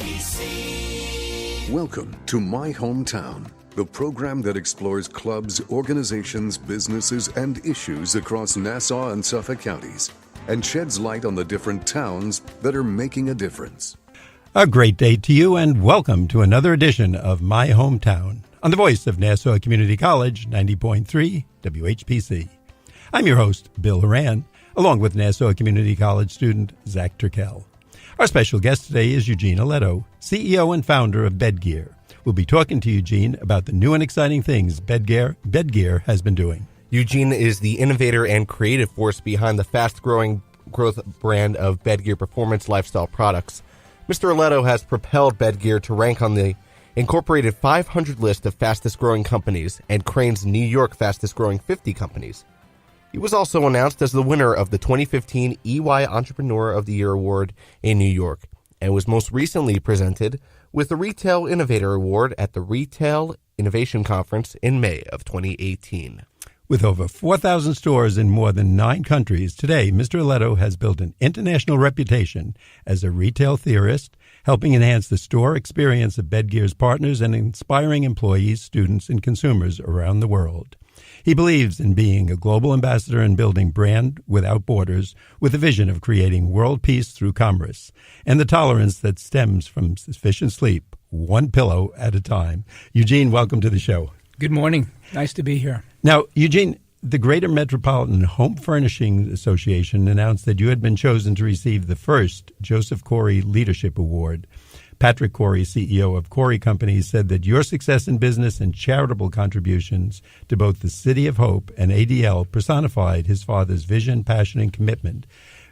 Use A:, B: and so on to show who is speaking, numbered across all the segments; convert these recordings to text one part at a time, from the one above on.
A: WHPC.
B: Welcome to My Hometown, the program that explores clubs, organizations, businesses, and issues across Nassau and Suffolk counties and sheds light on the different towns that are making a difference.
C: A great day to you, and welcome to another edition of My Hometown on the voice of Nassau Community College, 90.3 WHPC. I'm your host, Bill Horan, along with Nassau Community College student Zach Turkel. Our special guest today is Eugene Alletto, CEO and founder of BEDGEAR. We'll be talking to Eugene about the new and exciting things BEDGEAR has been doing.
D: Eugene is the innovator and creative force behind the fast-growing growth brand of BEDGEAR Performance lifestyle products. Mr. Alletto has propelled BEDGEAR to rank on the Incorporated 500 list of fastest-growing companies and Crain's New York fastest-growing 50 companies. He was also announced as the winner of the 2015 EY Entrepreneur of the Year Award in New York, and was most recently presented with the Retail Innovator Award at the Retail Innovation Conference in May of 2018.
C: With over 4,000 stores in more than 9 countries, today Mr. Alletto has built an international reputation as a retail theorist, helping enhance the store experience of BEDGEAR's partners and inspiring employees, students, and consumers around the world. He believes in being a global ambassador and building brand without borders with a vision of creating world peace through commerce and the tolerance that stems from sufficient sleep, one pillow at a time. Eugene, welcome to the show.
E: Good morning. Nice to be here.
C: Now, Eugene, the Greater Metropolitan Home Furnishings Association announced that you had been chosen to receive the first Joseph Corey Leadership Award. Patrick Corey, CEO of Corey Companies, said that your success in business and charitable contributions to both the City of Hope and ADL personified his father's vision, passion, and commitment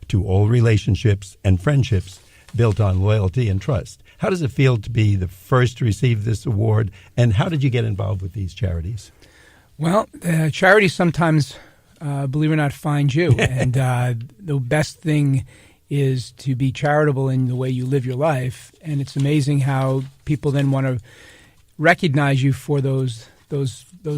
C: to all relationships and friendships built on loyalty and trust. How does it feel to be the first to receive this award, and how did you get involved with these charities?
E: Well, charities sometimes, believe it or not, find you. And the best thing is to be charitable in the way you live your life. And it's amazing how people then want to recognize you for those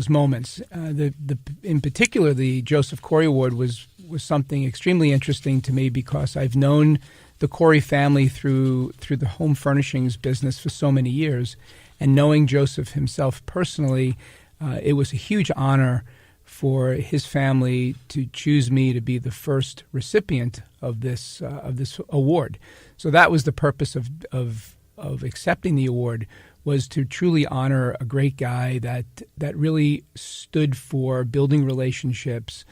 E: moments. In particular, the Joseph Corey Award was something extremely interesting to me because I've known the Corey family through the home furnishings business for so many years. And knowing Joseph himself personally, it was a huge honor for his family to choose me to be the first recipient of this award. So that was the purpose of accepting the award, was to truly honor a great guy that really stood for building relationships,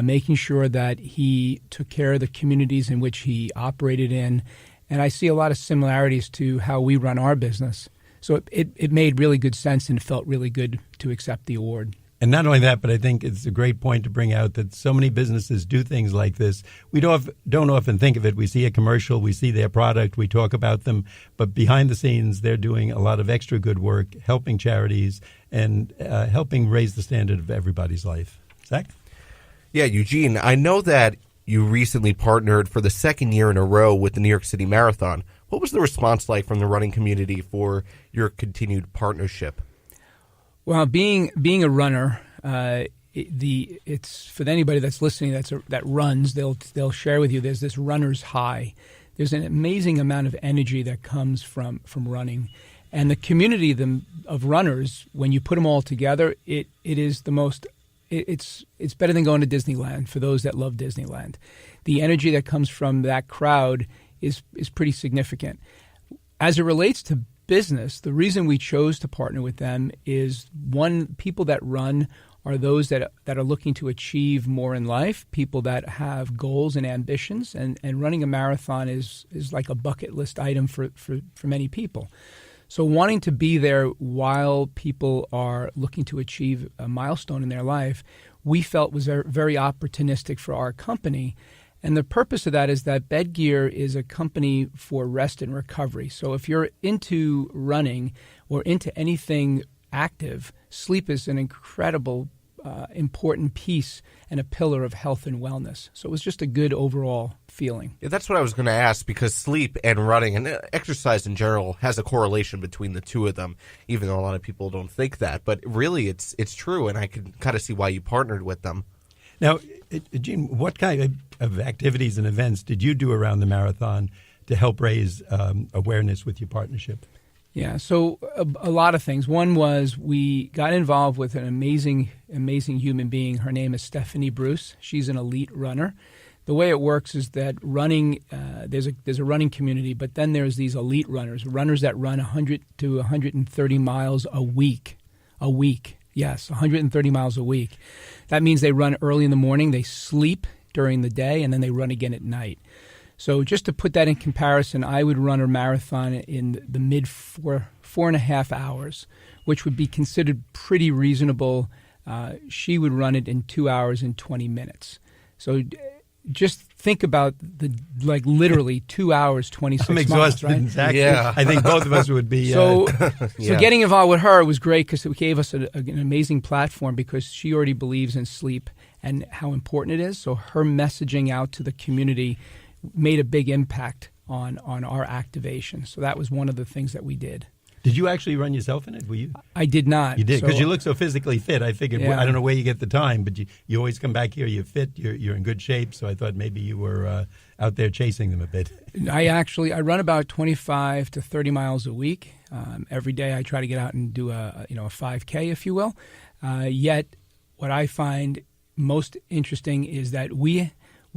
E: making sure that he took care of the communities in which he operated in. And I see a lot of similarities to how we run our business. So it made really good sense and it felt really good to accept the award.
C: And not only that, but I think it's a great point to bring out that so many businesses do things like this. We don't often think of it. We see a commercial, we see their product, we talk about them, but behind the scenes, they're doing a lot of extra good work, helping charities and helping raise the standard of everybody's life. Zach?
D: Yeah, Eugene, I know that you recently partnered for the second year in a row with the New York City Marathon. What was the response like from the running community for your continued partnership?
E: Well, being a runner, it's for anybody that's listening that runs, they'll share with you. There's this runner's high. There's an amazing amount of energy that comes from running, and the community of runners, when you put them all together, it is the most. It's better than going to Disneyland for those that love Disneyland. The energy that comes from that crowd is pretty significant. As it relates to business, the reason we chose to partner with them is, one, people that run are those that are looking to achieve more in life, people that have goals and ambitions, and running a marathon is like a bucket list item for many people. So wanting to be there while people are looking to achieve a milestone in their life, we felt was very opportunistic for our company. And the purpose of that is that BEDGEAR is a company for rest and recovery. So if you're into running or into anything active, sleep is an incredible, important piece and a pillar of health and wellness. So it was just a good overall feeling.
D: Yeah, that's what I was going to ask, because sleep and running and exercise in general has a correlation between the two of them, even though a lot of people don't think that. But really, it's true, and I can kind of see why you partnered with them.
C: Now, Gene, what kind of activities and events did you do around the marathon to help raise awareness with your partnership?
E: Yeah, so a lot of things. One was we got involved with an amazing human being. Her name is Stephanie Bruce. She's an elite runner. The way it works is that running, there's a running community, but then there's these elite runners that run 100 to 130 miles a week. Yes, 130 miles a week. That means they run early in the morning, they sleep during the day, and then they run again at night. So just to put that in comparison, I would run a marathon in the mid 4.5 hours, which would be considered pretty reasonable. She would run it in 2 hours and 20 minutes. So just think about literally 2 hours, 26
C: I'm exhausted,
E: miles, right?
C: Exactly.
D: Yeah.
C: I think both of us would be.
E: So
D: Yeah.
E: getting involved with her was great because it gave us an amazing platform because she already believes in sleep and how important it is. So her messaging out to the community made a big impact on our activation. So that was one of the things that we did.
C: Did you actually run yourself in it? Were you?
E: I did not.
C: You did, because
E: So-
C: you look so physically fit. I figured,
E: Yeah.
C: I don't know where you get the time, but you always come back here, you're fit, you're in good shape, so I thought maybe you were out there chasing them a bit.
E: I run about 25 to 30 miles a week. Every day I try to get out and do a 5K, if you will. Yet what I find most interesting is that we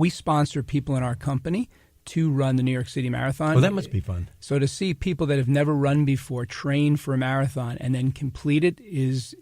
E: sponsor people in our company to run the New York City Marathon.
C: Well, that must be fun.
E: So to see people that have never run before train for a marathon and then complete it is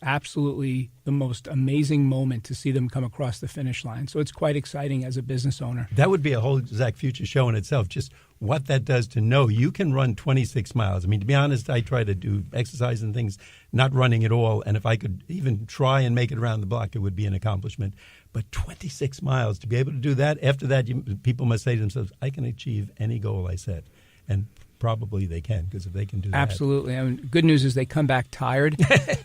E: absolutely the most amazing moment to see them come across the finish line. So it's quite exciting as a business owner.
C: That would be a whole Zach Future show in itself, just what that does to know you can run 26 miles. I mean, to be honest, I try to do exercise and things, not running at all, and if I could even try and make it around the block, it would be an accomplishment. But 26 miles, to be able to do that, after that, people must say to themselves, I can achieve any goal I set. And probably they can, because if they can do that.
E: Absolutely. I mean, good news is they come back tired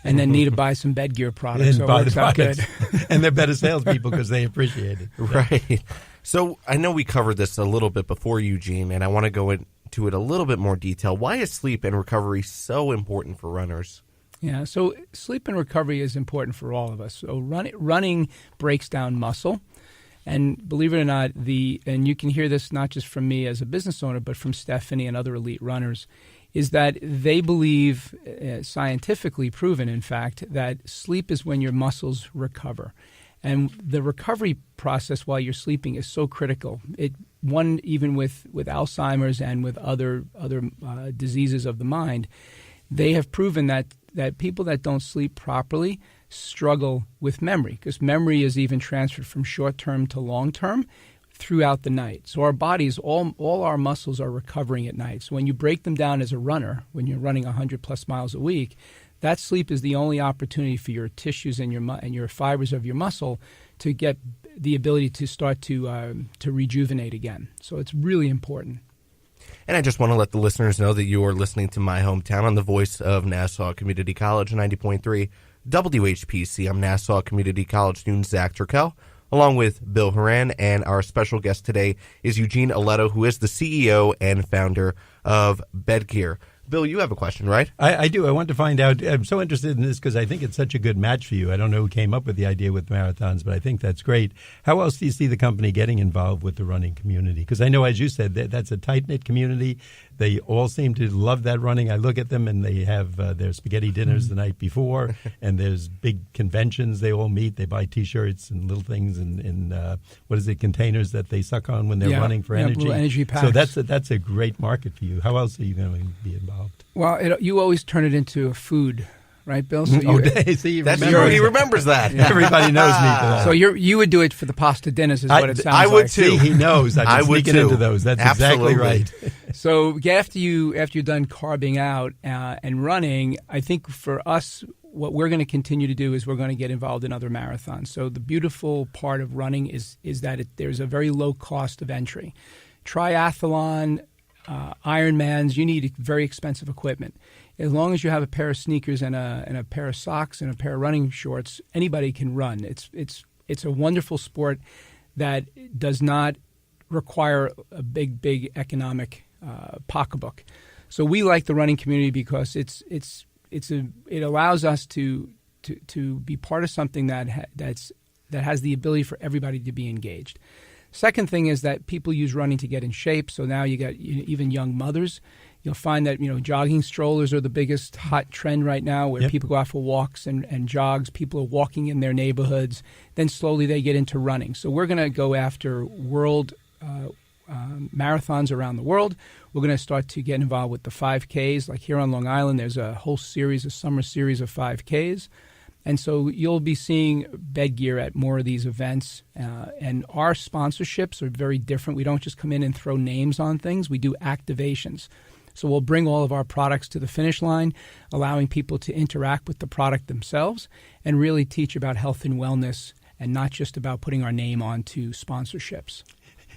E: and then need to buy some BEDGEAR products.
C: And
E: So it
C: buy
E: works
C: the
E: out good.
C: products. And they're better salespeople because they appreciate it.
D: Right. So I know we covered this a little bit before, Eugene, and I want to go into it a little bit more detail. Why is sleep and recovery so important for runners?
E: Yeah, so sleep and recovery is important for all of us. So running breaks down muscle. And believe it or not, and you can hear this not just from me as a business owner, but from Stephanie and other elite runners, is that they believe, scientifically proven, in fact, that sleep is when your muscles recover. And the recovery process while you're sleeping is so critical. Even with Alzheimer's and with other diseases of the mind, they have proven that people that don't sleep properly struggle with memory, because memory is even transferred from short-term to long-term throughout the night. So our bodies, all our muscles are recovering at night. So when you break them down as a runner, when you're running 100-plus miles a week, that sleep is the only opportunity for your tissues and your fibers of your muscle to get the ability to start to rejuvenate again. So it's really important.
D: And I just want to let the listeners know that you are listening to My Hometown on the voice of Nassau Community College, 90.3 WHPC. I'm Nassau Community College student Zach Turkel, along with Bill Horan, and our special guest today is Eugene Alletto, who is the CEO and founder of BEDGEAR. Bill, you have a question, right?
C: I do. I want to find out. I'm so interested in this because I think it's such a good match for you. I don't know who came up with the idea with marathons, but I think that's great. How else do you see the company getting involved with the running community? Because I know, as you said, that's a tight-knit community. They all seem to love that running. I look at them, and they have their spaghetti dinners the night before, and there's big conventions. They all meet. They buy T-shirts and little things in what is it, containers that they suck on when they're running for energy.
E: Blue energy packs.
C: So that's a great market for you. How else are you going to be involved?
E: Well, you always turn it into a food, right, Bill? So
C: See,
D: That's true. He remembers that.
C: Everybody knows me for that.
E: So you would do it for the pasta dinners, is what it sounds
D: I
E: like.
D: would too.
C: See, he knows.
D: I
C: I'm
D: would
C: sneaking
D: too.
C: into those. That's
D: Absolutely.
C: exactly right.
E: So after you're done carving out and running, I think for us, what we're going to continue to do is we're going to get involved in other marathons. So the beautiful part of running is that there's a very low cost of entry. Triathlon, Ironmans, you need very expensive equipment. As long as you have a pair of sneakers and a pair of socks and a pair of running shorts, anybody can run. It's a wonderful sport that does not require a big economic pocketbook. So we like the running community because it allows us to be part of something that has the ability for everybody to be engaged. Second thing is that people use running to get in shape. So now you got even young mothers. You'll find that jogging strollers are the biggest hot trend right now, where people go out for walks and jogs. People are walking in their neighborhoods. Then slowly they get into running. So we're going to go after world marathons around the world. We're going to start to get involved with the 5Ks. Like here on Long Island, there's a whole summer series of 5Ks. And so you'll be seeing BEDGEAR at more of these events. And our sponsorships are very different. We don't just come in and throw names on things. We do activations. So we'll bring all of our products to the finish line, allowing people to interact with the product themselves and really teach about health and wellness, and not just about putting our name onto sponsorships.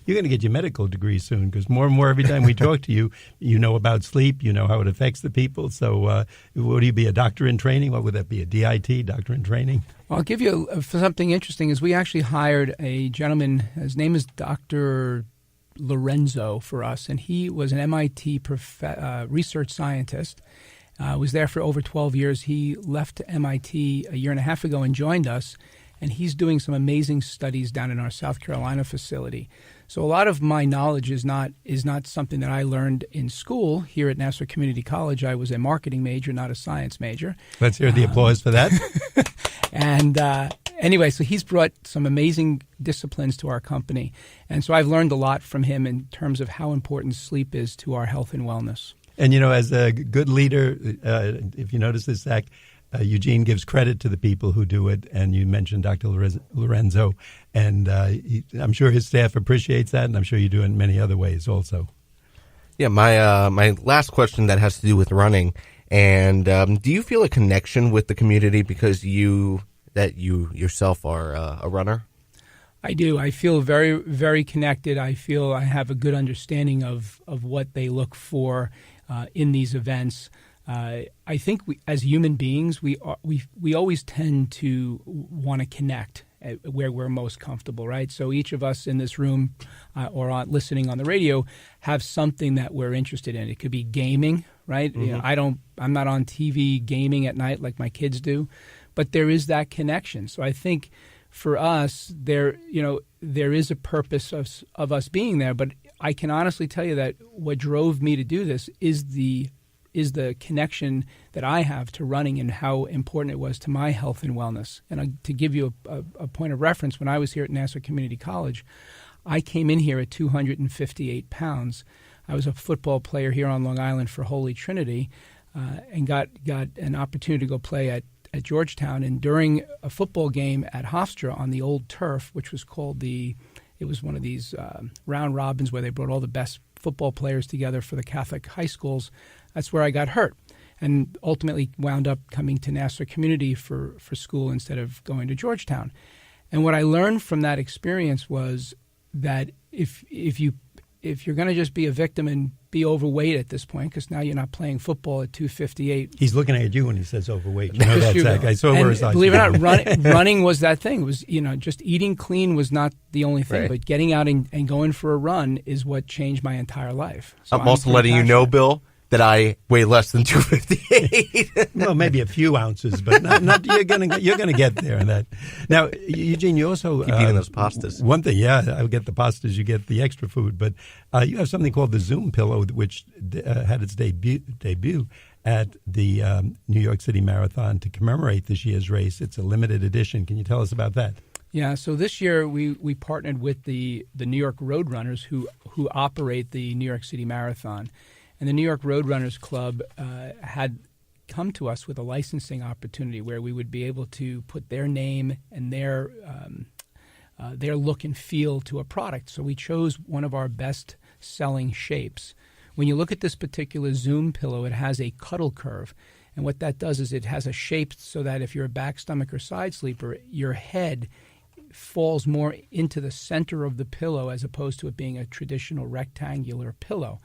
C: You're going to get your medical degree soon, because more and more every time we talk to you, you know about sleep, you know how it affects the people. So would you be a doctor in training? What would that be, a DIT, doctor in training?
E: Well, I'll give you something interesting. Is we actually hired a gentleman, his name is Dr. Lorenzo for us, and he was an MIT research scientist. Was there for over 12 years. He left MIT a year and a half ago and joined us, and he's doing some amazing studies down in our South Carolina facility. So a lot of my knowledge is not something that I learned in school. Here at Nassau Community College, I was a marketing major, not a science major.
C: Let's hear the applause for that.
E: And anyway, so he's brought some amazing disciplines to our company. And so I've learned a lot from him in terms of how important sleep is to our health and wellness.
C: And, as a good leader, if you notice this, Zach, Eugene gives credit to the people who do it, and you mentioned Dr. Lorenzo, and I'm sure his staff appreciates that, and I'm sure you do it in many other ways also.
D: Yeah, my last question that has to do with running, and do you feel a connection with the community because you yourself are a runner?
E: I do. I feel very, very connected. I feel I have a good understanding of what they look for in these events. I think as human beings, we always tend to want to connect where we're most comfortable, right? So each of us in this room or listening on the radio have something that we're interested in. It could be gaming, right? Mm-hmm. I'm not on TV gaming at night like my kids do, but there is that connection. So I think for us, there is a purpose of us being there. But I can honestly tell you that what drove me to do this is the connection that I have to running and how important it was to my health and wellness. And to give you a point of reference, when I was here at Nassau Community College, I came in here at 258 pounds. I was a football player here on Long Island for Holy Trinity and got an opportunity to go play at Georgetown. And during a football game at Hofstra on the old turf, which was called it was one of these round robins where they brought all the best football players together for the Catholic high schools. That's where I got hurt and ultimately wound up coming to Nassau Community for school instead of going to Georgetown. And what I learned from that experience was that if you're going to just be a victim and be overweight at this point, because now you're not playing football at 258.
C: He's looking at you when he says overweight. You know that, Zach. I saw where his eyes.
E: Believe it or not, running was that thing. It was just eating clean was not the only thing, but getting out and going for a run is what changed my entire life. So
D: I'm also letting you know, Bill, that I weigh less than 258.
C: Well, maybe a few ounces, but not you're gonna get there. In that. Now, Eugene, you also
D: keep eating those pastas.
C: One thing, I get the pastas, you get the extra food, but you have something called the Zoom pillow, which had its debut at the New York City Marathon to commemorate this year's race. It's a limited edition. Can you tell us about that?
E: Yeah, so this year we partnered with the New York Roadrunners who operate the New York City Marathon. And the New York Roadrunners Club had come to us with a licensing opportunity where we would be able to put their name and their look and feel to a product. So we chose one of our best-selling shapes. When you look at this particular Zoom pillow, it has a cuddle curve. And what that does is it has a shape so that if you're a back, stomach, or side sleeper, your head falls more into the center of the pillow as opposed to it being a traditional rectangular pillow.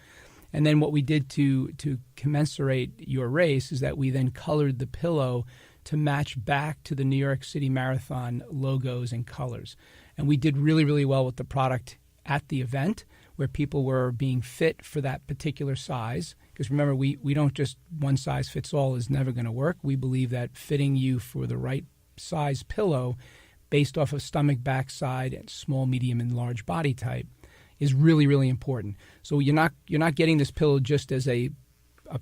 E: And then what we did to commensurate your race is that we then colored the pillow to match back to the New York City Marathon logos and colors. And we did really, really well with the product at the event where people were being fit for that particular size. Because remember, we don't just one size fits all is never going to work. We believe that fitting you for the right size pillow based off of stomach, backside, and small, medium, and large body type is really, really important. So you're not getting this pillow just as a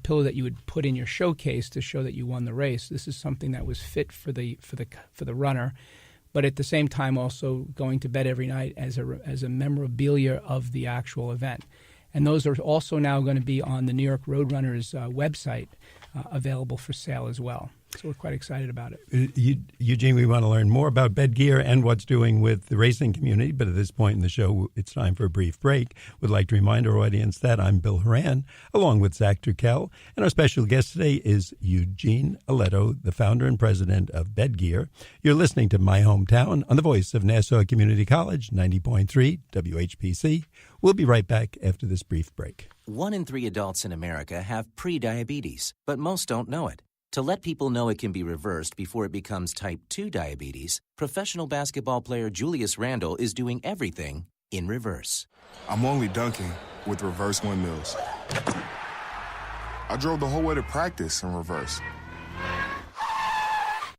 E: pillow that you would put in your showcase to show that you won the race. This is something that was fit for the runner, but at the same time also going to bed every night as a memorabilia of the actual event. And those are also now going to be on the New York Roadrunners website, available for sale as well. So we're quite excited about it.
C: Eugene, we want to learn more about BEDGEAR and what's doing with the racing community, but at this point in the show, it's time for a brief break. We'd like to remind our audience that I'm Bill Horan, along with Zach Turkel, and our special guest today is Eugene Alletto, the founder and president of BEDGEAR. You're listening to My Hometown on the voice of Nassau Community College, 90.3 WHPC. We'll be right back after this brief break.
A: 1 in 3 adults in America have prediabetes, but most don't know it. To let people know it can be reversed before it becomes type 2 diabetes, professional basketball player Julius Randle is doing everything in reverse.
F: I'm only dunking with reverse windmills. I drove the whole way to practice in reverse.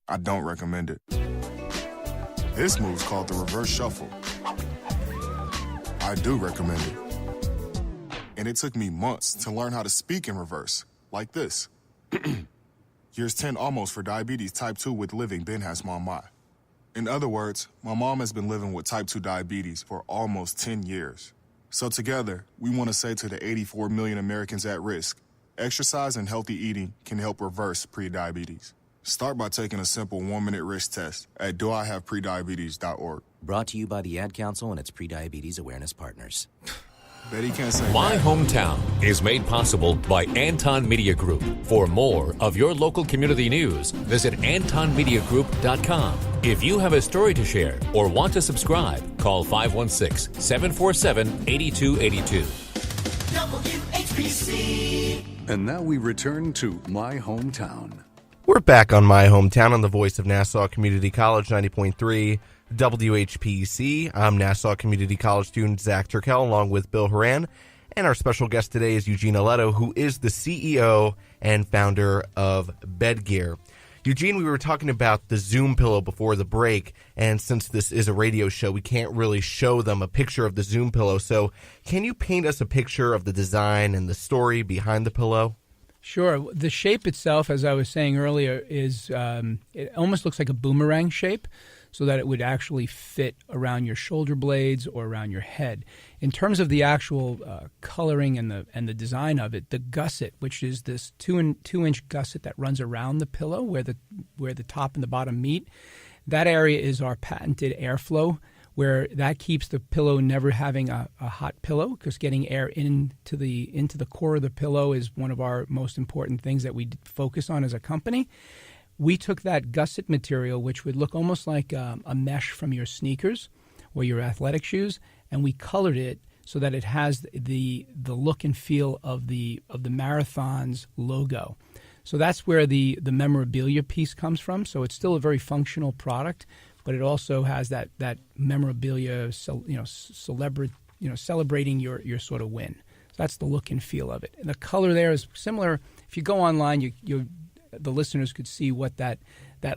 F: I don't recommend it. This move's called the reverse shuffle. I do recommend it. And it took me months to learn how to speak in reverse, like this. Years 10 almost for diabetes type 2 with living Ben has mom my. In other words, my mom has been living with type 2 diabetes for almost 10 years. So together, we want to say to the 84 million Americans at risk, exercise and healthy eating can help reverse prediabetes. Start by taking a simple 1-minute risk test at doihaveprediabetes.org.
A: Brought to you by the Ad Council and its prediabetes awareness partners.
F: Betty can't say
G: My
F: that.
G: Hometown is made possible by Anton Media Group. For more of your local community news, visit AntonMediaGroup.com. If you have a story to share or want to subscribe, call 516-747-8282.
B: WHPC. And now we return to My Hometown.
D: We're back on My Hometown on the voice of Nassau Community College, 90.3 WHPC. I'm Nassau Community College student Zach Turkel, along with Bill Horan. And our special guest today is Eugene Alletto, who is the CEO and founder of BEDGEAR. Eugene, we were talking about the Zoom pillow before the break, and since this is a radio show, we can't really show them a picture of the Zoom pillow. So can you paint us a picture of the design and the story behind the pillow?
E: Sure. The shape itself, as I was saying earlier, is it almost looks like a boomerang shape, so that it would actually fit around your shoulder blades or around your head. In terms of the actual coloring and the design of it, the gusset, which is this 2-inch gusset that runs around the pillow where the top and the bottom meet, that area is our patented airflow, where that keeps the pillow never having a hot pillow, because getting air into the core of the pillow is one of our most important things that we focus on as a company. We took that gusset material, which would look almost like a mesh from your sneakers or your athletic shoes, and we colored it so that it has the look and feel of the Marathon's logo. So that's where the memorabilia piece comes from. So it's still a very functional product, but it also has that memorabilia, celebrating your sort of win. So that's the look and feel of it. And the color there is similar. If you go online, the listeners could see what that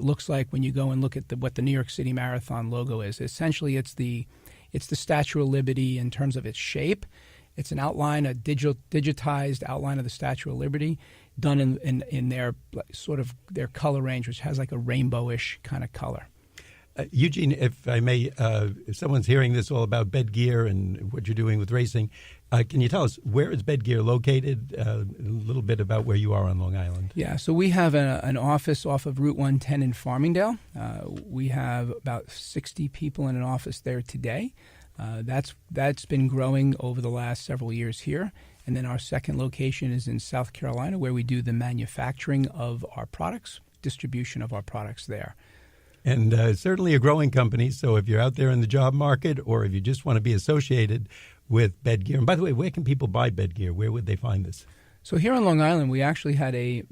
E: looks like when you go and look at what the New York City Marathon logo is. Essentially, it's the Statue of Liberty in terms of its shape. It's an outline, a digitized outline of the Statue of Liberty, done in their sort of their color range, which has like a rainbowish kind of color.
C: Eugene, if I may, if someone's hearing this all about BEDGEAR and what you're doing with racing, can you tell us where is BEDGEAR located? A little bit about where you are on Long Island.
E: Yeah, so we have an office off of Route 110 in Farmingdale. We have about 60 people in an office there today. That's been growing over the last several years here. And then our second location is in South Carolina, where we do the manufacturing of our products, distribution of our products there.
C: And certainly a growing company, so if you're out there in the job market or if you just want to be associated with BEDGEAR. And by the way, where can people buy BEDGEAR? Where would they find this?
E: So here on Long Island, we actually had a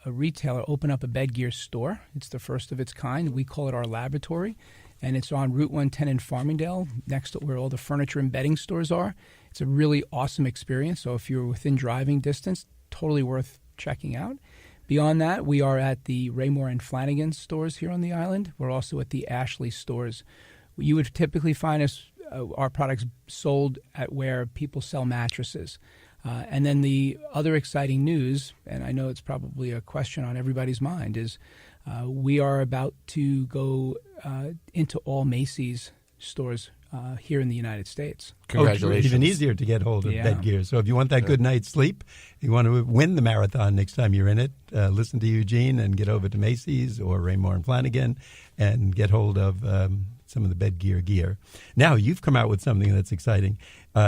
E: retailer open up a BEDGEAR store. It's the first of its kind. We call it our laboratory, and it's on Route 110 in Farmingdale, next to where all the furniture and bedding stores are. It's a really awesome experience. So if you're within driving distance, totally worth checking out. Beyond that, we are at the Raymore and Flanagan stores here on the island. We're also at the Ashley stores. You would typically find our products sold at where people sell mattresses. And then the other exciting news, and I know it's probably a question on everybody's mind, is we are about to go into all Macy's stores here in the United States.
D: Congratulations.
C: Even easier to get hold of BEDGEAR. So if you want that good night's sleep, you want to win the marathon next time you're in it, listen to Eugene and get over to Macy's or Raymore and Flanagan and get hold of some of the BEDGEAR gear. Now, you've come out with something that's exciting.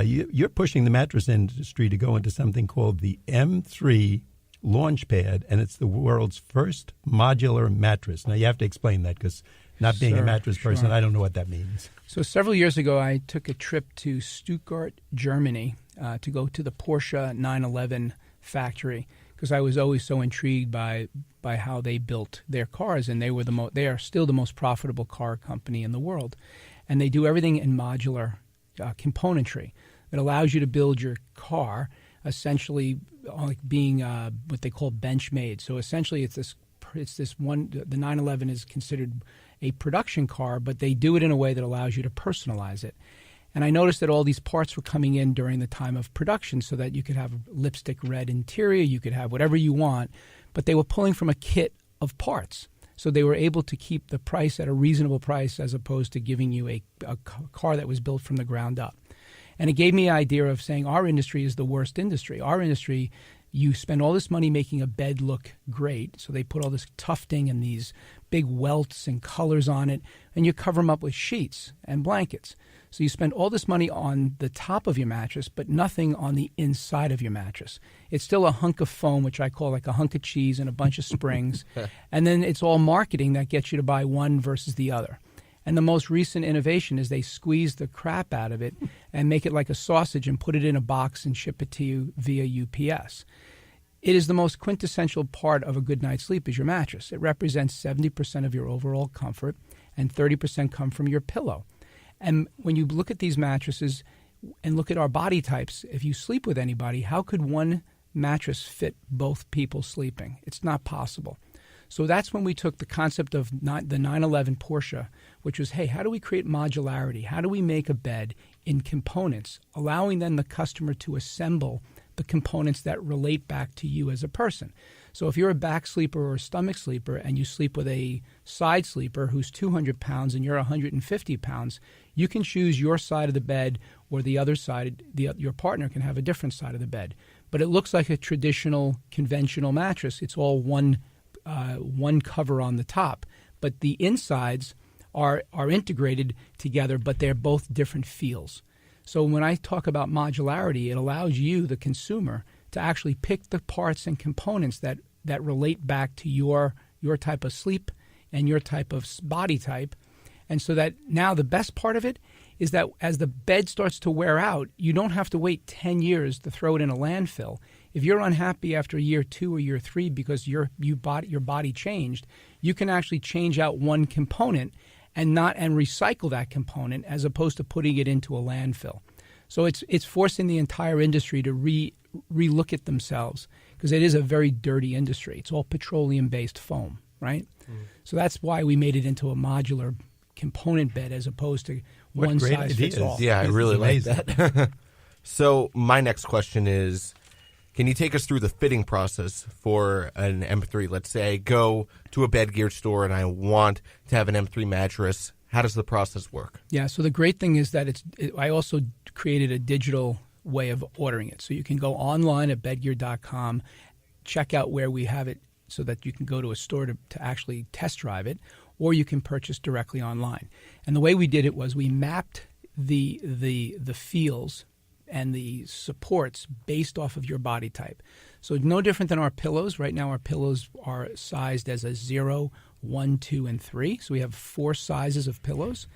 C: You're pushing the mattress industry to go into something called the M3 Launchpad, and it's the world's first modular mattress. Now, you have to explain that because not being a mattress person, I don't know what that means.
E: So several years ago, I took a trip to Stuttgart, Germany, to go to the Porsche 911 factory because I was always so intrigued by how they built their cars, and they are still the most profitable car company in the world, and they do everything in modular componentry that allows you to build your car essentially like being what they call bench made. So essentially, it's this one. The 911 is considered a production car, but they do it in a way that allows you to personalize it. And I noticed that all these parts were coming in during the time of production so that you could have a lipstick red interior, you could have whatever you want, but they were pulling from a kit of parts. So they were able to keep the price at a reasonable price as opposed to giving you a car that was built from the ground up. And it gave me an idea of saying our industry is the worst industry. Our industry, you spend all this money making a bed look great. So they put all this tufting and these big welts and colors on it, and you cover them up with sheets and blankets. So you spend all this money on the top of your mattress, but nothing on the inside of your mattress. It's still a hunk of foam, which I call like a hunk of cheese and a bunch of springs. And then it's all marketing that gets you to buy one versus the other. And the most recent innovation is they squeeze the crap out of it and make it like a sausage and put it in a box and ship it to you via UPS. It is the most quintessential part of a good night's sleep is your mattress. It represents 70% of your overall comfort, and 30% come from your pillow. And when you look at these mattresses and look at our body types, if you sleep with anybody, how could one mattress fit both people sleeping? It's not possible. So that's when we took the concept of the 911 Porsche, which was, hey, how do we create modularity? How do we make a bed in components, allowing then the customer to assemble the components that relate back to you as a person? So if you're a back sleeper or a stomach sleeper and you sleep with a side sleeper who's 200 pounds and you're 150 pounds, you can choose your side of the bed, or the other side, your partner can have a different side of the bed. But it looks like a traditional, conventional mattress. It's all one cover on the top. But the insides are integrated together, but they're both different feels. So when I talk about modularity, it allows you, the consumer, to actually pick the parts and components that relate back to your type of sleep and your type of body type. And so that now the best part of it is that as the bed starts to wear out, you don't have to wait 10 years to throw it in a landfill. If you're unhappy after year 2 or year 3 because your body changed, you can actually change out one component and recycle that component as opposed to putting it into a landfill. So it's forcing the entire industry to re-look at themselves, because it is a very dirty industry. It's all petroleum-based foam, right? So that's why we made it into a modular component bed as opposed to one size fits all.
D: Yeah, I really like that. So my next question is, can you take us through the fitting process for an M3? Let's say I go to a BEDGEAR store and I want to have an M3 mattress. How does the process work?
E: Yeah, so the great thing is that I also created a digital way of ordering it. So you can go online at bedgear.com, check out where we have it so that you can go to a store to actually test drive it, or you can purchase directly online. And the way we did it was we mapped the feels and the supports based off of your body type. So no different than our pillows. Right now our pillows are sized as a 0, 1, 2, and 3. So we have 4 sizes of pillows.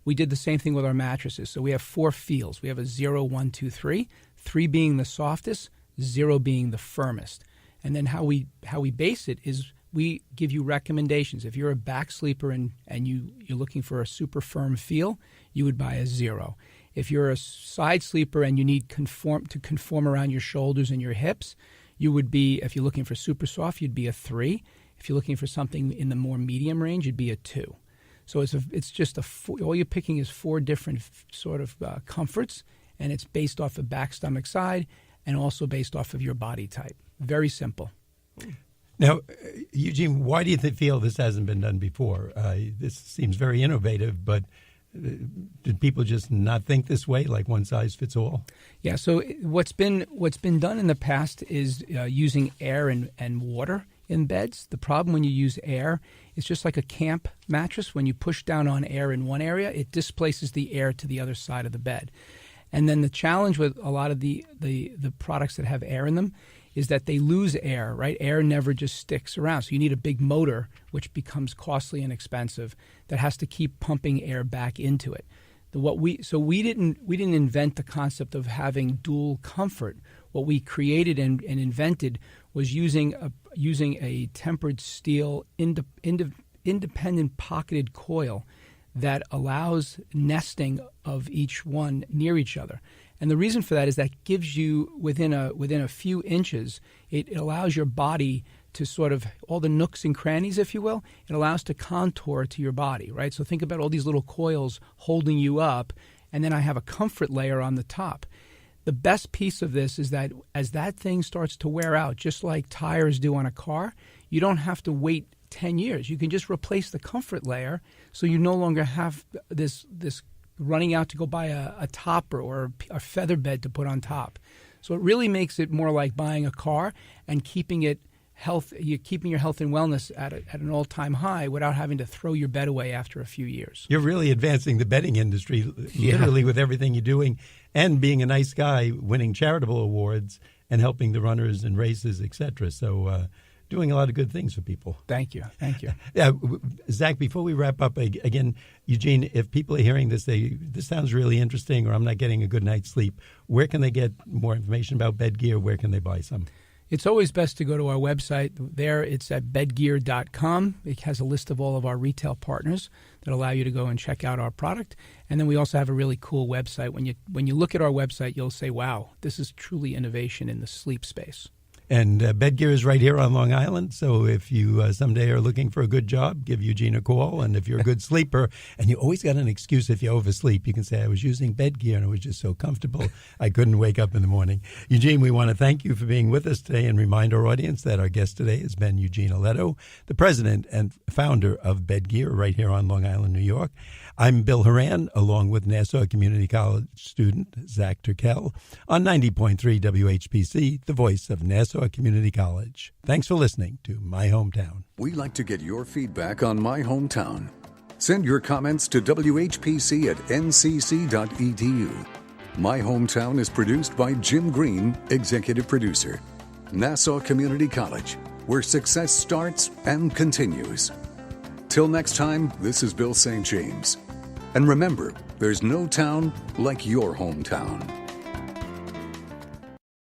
E: We did the same thing with our mattresses. So we have 4 feels. We have a 0, 1, 2, 3, 3 being the softest, 0 being the firmest. And then how we base it is we give you recommendations. If you're a back sleeper and you're looking for a super firm feel, you would buy a 0. If you're a side sleeper and you need to conform around your shoulders and your hips, you would be, if you're looking for super soft, you'd be a 3. If you're looking for something in the more medium range, you'd be a 2. So it's just all you're picking is 4 different sort of comforts, and it's based off of back, stomach, side, and also based off of your body type. Very simple.
C: Now, Eugene, why do you feel this hasn't been done before? This seems very innovative, but did people just not think this way, like one size fits all?
E: Yeah. So what's been done in the past is using air and water in beds. The problem when you use air, it's just like a camp mattress. When you push down on air in one area, it displaces the air to the other side of the bed. And then the challenge with a lot of the products that have air in them is that they lose air, right? Air never just sticks around. So you need a big motor, which becomes costly and expensive, that has to keep pumping air back into it. We didn't invent the concept of having dual comfort. What we created and invented was using a tempered steel independent pocketed coil that allows nesting of each one near each other. And the reason for that is that gives you, within a few inches, it allows your body to sort of, all the nooks and crannies, if you will, it allows to contour to your body, right? So think about all these little coils holding you up, and then I have a comfort layer on the top. The best piece of this is that as that thing starts to wear out, just like tires do on a car, you don't have to wait 10 years. You can just replace the comfort layer so you no longer have this running out to go buy a topper or a feather bed to put on top. So it really makes it more like buying a car and keeping your health and wellness at an all-time high without having to throw your bed away after a few years.
C: You're really advancing the bedding industry, literally, with everything you're doing, and being a nice guy, winning charitable awards and helping the runners and races, etc. So doing a lot of good things for people.
E: Thank you.
C: Yeah, Zach, before we wrap up, again, Eugene, if people are hearing this, this sounds really interesting, or I'm not getting a good night's sleep, where can they get more information about BEDGEAR? Where can they buy some?
E: It's always best to go to our website. There, it's at bedgear.com. It has a list of all of our retail partners that allow you to go and check out our product. And then we also have a really cool website. When you look at our website, you'll say, wow, this is truly innovation in the sleep space.
C: And BEDGEAR is right here on Long Island, so if you someday are looking for a good job, give Eugene a call. And if you're a good sleeper, and you always got an excuse if you oversleep, you can say, I was using BEDGEAR and it was just so comfortable, I couldn't wake up in the morning. Eugene, we want to thank you for being with us today and remind our audience that our guest today has been Eugene Alletto, the president and founder of BEDGEAR right here on Long Island, New York. I'm Bill Horan, along with Nassau Community College student Zach Turkel, on 90.3 WHPC, the voice of Nassau Community College. Thanks for listening to My Hometown.
B: We like to get your feedback on My Hometown. Send your comments to whpc@ncc.edu. My Hometown is produced by Jim Green, executive producer. Nassau Community College, where success starts and continues. Till next time, this is Bill St. James. And remember, there's no town like your hometown.